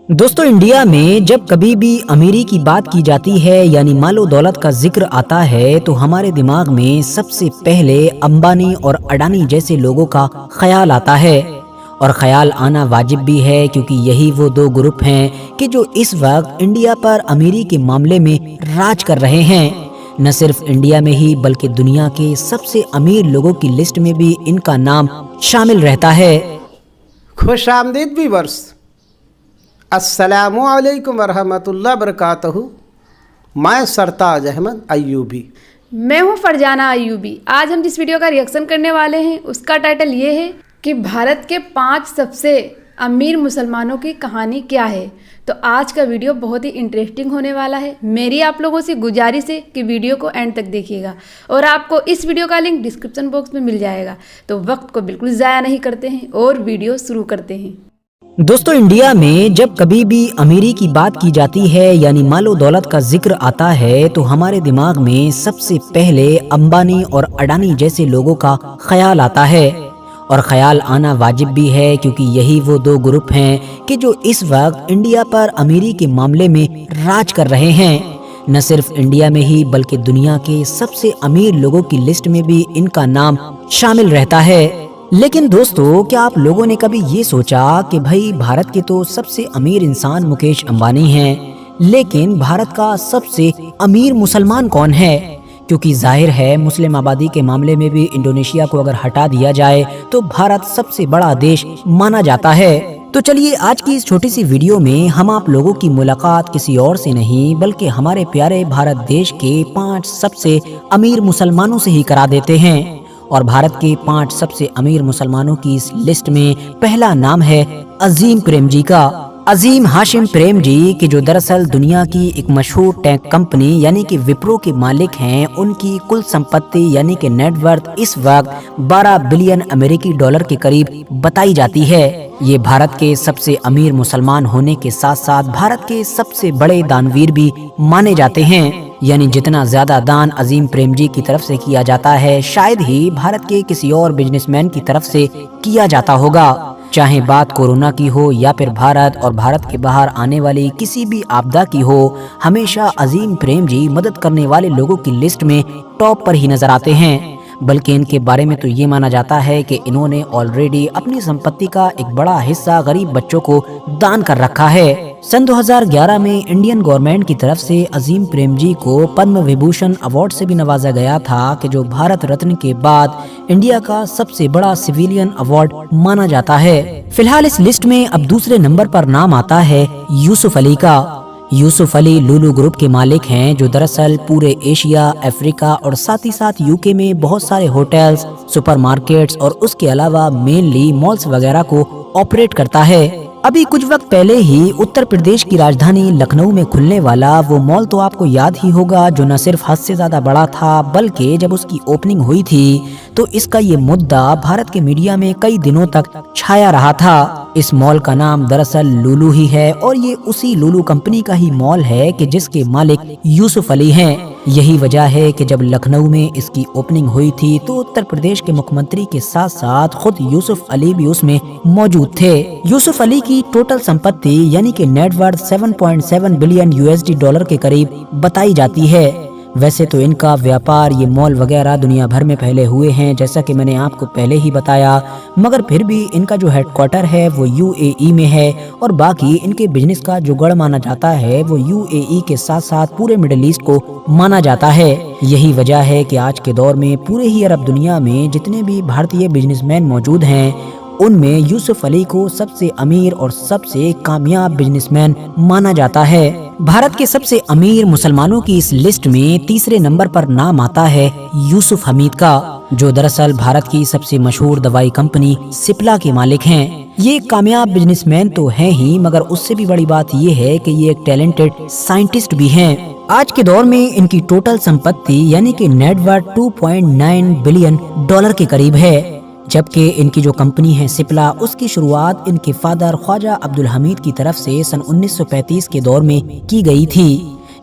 दोस्तों, इंडिया में जब कभी भी अमीरी की बात की जाती है यानी मालो दौलत का जिक्र आता है तो हमारे दिमाग में सबसे पहले अंबानी और अडानी जैसे लोगों का ख्याल आता है। और ख्याल आना वाजिब भी है क्योंकि यही वो दो ग्रुप हैं कि जो इस वक्त इंडिया पर अमीरी के मामले में राज कर रहे हैं। न सिर्फ इंडिया में ही बल्कि दुनिया के सबसे अमीर लोगों की लिस्ट में भी इनका नाम शामिल रहता है। खुश आमदीद व्यूअर्स, अस्सलामु अलैकुम वरहमतुल्लाह बरकातहू। मैं सरताज अहमद अय्यूबी। मैं हूँ फरजाना अय्यूबी। आज हम जिस वीडियो का रिएक्शन करने वाले हैं उसका टाइटल ये है कि भारत के 5 सबसे अमीर मुसलमानों की कहानी क्या है। तो आज का वीडियो बहुत ही इंटरेस्टिंग होने वाला है। मेरी आप लोगों से गुजारिश है कि वीडियो को एंड तक देखिएगा और आपको इस वीडियो का लिंक डिस्क्रिप्शन बॉक्स में मिल जाएगा। तो वक्त को बिल्कुल ज़ाया नहीं करते हैं और वीडियो शुरू करते हैं। दोस्तों, इंडिया में जब कभी भी अमीरी की बात की जाती है यानी मालो दौलत का जिक्र आता है तो हमारे दिमाग में सबसे पहले अंबानी और अडानी जैसे लोगों का ख्याल आता है। और ख्याल आना वाजिब भी है क्योंकि यही वो दो ग्रुप हैं कि जो इस वक्त इंडिया पर अमीरी के मामले में राज कर रहे हैं। न सिर्फ इंडिया में ही बल्कि दुनिया के सबसे अमीर लोगों की लिस्ट में भी इनका नाम शामिल रहता है। लेकिन दोस्तों, क्या आप लोगों ने कभी ये सोचा कि भाई भारत के तो सबसे अमीर इंसान मुकेश अंबानी हैं, लेकिन भारत का सबसे अमीर मुसलमान कौन है? क्योंकि जाहिर है मुस्लिम आबादी के मामले में भी इंडोनेशिया को अगर हटा दिया जाए तो भारत सबसे बड़ा देश माना जाता है। तो चलिए आज की इस छोटी सी वीडियो में हम आप लोगों की मुलाकात किसी और से नहीं बल्कि हमारे प्यारे भारत देश के 5 सबसे अमीर मुसलमानों से ही करा देते हैं। और भारत के 5 सबसे अमीर मुसलमानों की इस लिस्ट में पहला नाम है अजीम प्रेमजी का। अजीम हाशिम प्रेमजी की जो दरअसल दुनिया की एक मशहूर टेक कंपनी यानी कि विप्रो के मालिक हैं। उनकी कुल संपत्ति यानी कि नेटवर्थ इस वक्त 12 बिलियन अमेरिकी डॉलर के करीब बताई जाती है। ये भारत के सबसे अमीर मुसलमान होने के साथ साथ भारत के सबसे बड़े दानवीर भी माने जाते हैं। यानी जितना ज्यादा दान अजीम प्रेमजी की तरफ से किया जाता है शायद ही भारत के किसी और बिजनेसमैन की तरफ से किया जाता होगा। चाहे बात कोरोना की हो या फिर भारत और भारत के बाहर आने वाली किसी भी आपदा की हो, हमेशा अजीम प्रेमजी मदद करने वाले लोगों की लिस्ट में टॉप पर ही नजर आते हैं। बल्कि इनके बारे में तो ये माना जाता है कि इन्होंने ऑलरेडी अपनी संपत्ति का एक बड़ा हिस्सा गरीब बच्चों को दान कर रखा है। सन 2011 में इंडियन गवर्नमेंट की तरफ से अजीम प्रेमजी को पद्म विभूषण अवार्ड से भी नवाजा गया था कि जो भारत रत्न के बाद इंडिया का सबसे बड़ा सिविलियन अवार्ड माना जाता है। फिलहाल इस लिस्ट में अब दूसरे नंबर पर नाम आता है यूसुफ अली का। यूसुफ अली लुलु ग्रुप के मालिक हैं जो दरअसल पूरे एशिया, अफ्रीका और साथ ही साथ यूके में बहुत सारे होटल्स, सुपरमार्केट्स और उसके अलावा मेनली मॉल्स वगैरह को ऑपरेट करता है। अभी कुछ वक्त पहले ही उत्तर प्रदेश की राजधानी लखनऊ में खुलने वाला वो मॉल तो आपको याद ही होगा जो न सिर्फ हद से ज्यादा बड़ा था बल्कि जब उसकी ओपनिंग हुई थी तो इसका ये मुद्दा भारत के मीडिया में कई दिनों तक छाया रहा था। इस मॉल का नाम दरअसल लुलु ही है और ये उसी लुलु कंपनी का ही मॉल है कि जिसके मालिक यूसुफ अली हैं। यही वजह है कि जब लखनऊ में इसकी ओपनिंग हुई थी तो उत्तर प्रदेश के मुख्यमंत्री के साथ साथ खुद यूसुफ अली भी उसमें मौजूद थे। यूसुफ अली की टोटल संपत्ति यानी कि नेटवर्थ 7.7 बिलियन यूएसडी डॉलर के करीब बताई जाती है। वैसे तो इनका व्यापार ये मॉल वगैरह दुनिया भर में फैले हुए हैं जैसा कि मैंने आपको पहले ही बताया, मगर फिर भी इनका जो हेडक्वार्टर है वो यूएई में है और बाकी इनके बिजनेस का जो गढ़ माना जाता है वो यूएई के साथ साथ पूरे मिडिल ईस्ट को माना जाता है। यही वजह है कि आज के दौर में पूरे ही अरब दुनिया में जितने भी भारतीय बिजनेसमैन मौजूद हैं उनमें यूसुफ अली को सबसे अमीर और सबसे कामयाब बिजनेसमैन माना जाता है। भारत के सबसे अमीर मुसलमानों की इस लिस्ट में तीसरे नंबर पर नाम आता है यूसुफ हमीद का, जो दरअसल भारत की सबसे मशहूर दवाई कंपनी सिप्ला के मालिक हैं। ये एक कामयाब बिजनेसमैन तो हैं ही मगर उससे भी बड़ी बात ये है कि ये एक टैलेंटेड साइंटिस्ट भी हैं। आज के दौर में इनकी टोटल संपत्ति यानी कि नेटवर्थ 2.9 बिलियन डॉलर के करीब है। जबकि इनकी जो कंपनी है सिप्ला उसकी शुरुआत इनके फादर ख्वाजा अब्दुल हमीद की तरफ से सन 1935 के दौर में की गई थी।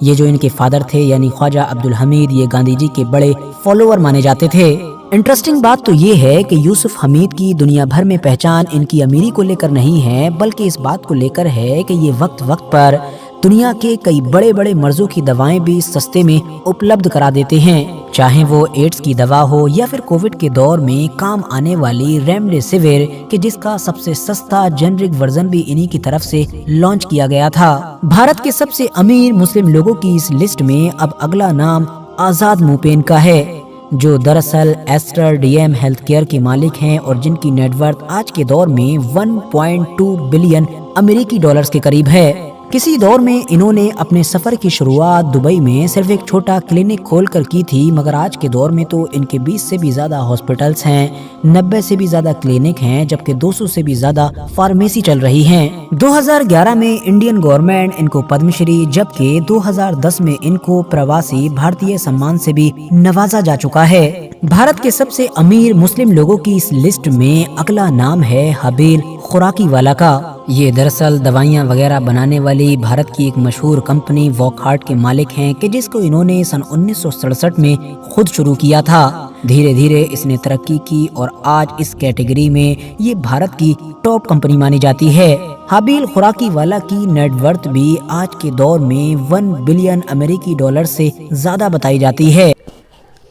ये जो इनके फादर थे यानी ख्वाजा अब्दुल हमीद ये गांधी जी के बड़े फॉलोअर माने जाते थे। इंटरेस्टिंग बात तो ये है कि यूसुफ हमीद की दुनिया भर में पहचान इनकी अमीरी को लेकर नहीं है, बल्कि इस बात को लेकर है कि ये वक्त वक्त पर दुनिया के कई बड़े बड़े मर्जों की दवाएं भी सस्ते में उपलब्ध करा देते हैं, चाहे वो एड्स की दवा हो या फिर कोविड के दौर में काम आने वाली रेमडेसिविर कि जिसका सबसे सस्ता जेनरिक वर्जन भी इन्हीं की तरफ से लॉन्च किया गया था। भारत के सबसे अमीर मुस्लिम लोगों की इस लिस्ट में अब अगला नाम आजाद मुपेन का है, जो दरअसल एस्टर डीएम हेल्थ केयर के मालिक हैं और जिनकी नेटवर्थ आज के दौर में 1.2 बिलियन अमेरिकी डॉलर्स के करीब है। किसी दौर में इन्होंने अपने सफर की शुरुआत दुबई में सिर्फ एक छोटा क्लिनिक खोलकर की थी, मगर आज के दौर में तो इनके 20 से भी ज्यादा हॉस्पिटल्स हैं, 90 से भी ज्यादा क्लिनिक हैं, जबकि 200 से भी ज्यादा फार्मेसी चल रही हैं। 2011 में इंडियन गवर्नमेंट इनको पद्मश्री, जबकि 2010 में इनको प्रवासी भारतीय सम्मान से भी नवाजा जा चुका है। भारत के सबसे अमीर मुस्लिम लोगों की इस लिस्ट में अगला नाम है हबील खुराकीवाला का। ये दरअसल दवाइयाँ वगैरह बनाने वाली भारत की एक मशहूर कंपनी वॉकहार्ट के मालिक हैं कि जिसको इन्होंने सन 1967 में खुद शुरू किया था। धीरे धीरे इसने तरक्की की और आज इस कैटेगरी में ये भारत की टॉप कंपनी मानी जाती है। हबील खुराकीवाला की नेटवर्थ भी आज के दौर में 1 बिलियन अमेरिकी डॉलर से ज्यादा बताई जाती है।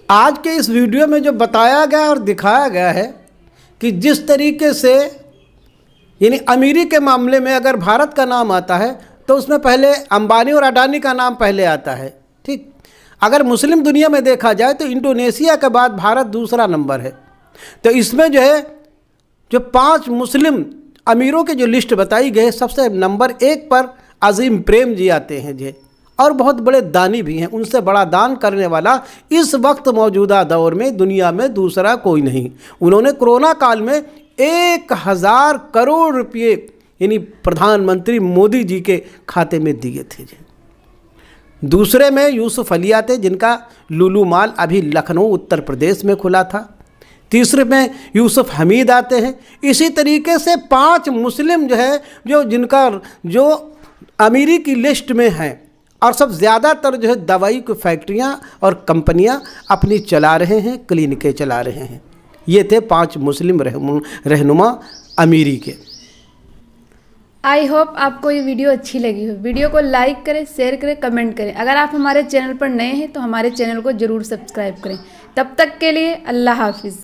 आज के इस वीडियो में जो बताया गया और दिखाया गया है कि जिस तरीके से यानी अमीरी के मामले में अगर भारत का नाम आता है तो उसमें पहले अंबानी और अडानी का नाम पहले आता है। ठीक, अगर मुस्लिम दुनिया में देखा जाए तो इंडोनेशिया के बाद भारत दूसरा नंबर है। तो इसमें जो है जो 5 मुस्लिम अमीरों की जो लिस्ट बताई गई, सबसे नंबर 1 पर अजीम प्रेम जी आते हैं जी, और बहुत बड़े दानी भी हैं। उनसे बड़ा दान करने वाला इस वक्त मौजूदा दौर में दुनिया में दूसरा कोई नहीं। उन्होंने कोरोना काल में 1000 करोड़ रुपये यानी प्रधानमंत्री मोदी जी के खाते में दिए थे। दूसरे में यूसुफ अली आते, जिनका लुलु मॉल अभी लखनऊ उत्तर प्रदेश में खुला था। तीसरे में यूसुफ हमीद आते हैं। इसी तरीके से 5 मुस्लिम जो है जो अमीरी की लिस्ट में हैं, और सब ज़्यादातर जो है दवाई की फैक्ट्रियाँ और कंपनियाँ अपनी चला रहे हैं, क्लिनिकें चला रहे हैं। ये थे 5 मुस्लिम रहनुमा अमीरी के। आई होप आपको ये वीडियो अच्छी लगी हो। वीडियो को लाइक करें, शेयर करें, कमेंट करें। अगर आप हमारे चैनल पर नए हैं तो हमारे चैनल को ज़रूर सब्सक्राइब करें। तब तक के लिए अल्लाह हाफिज़।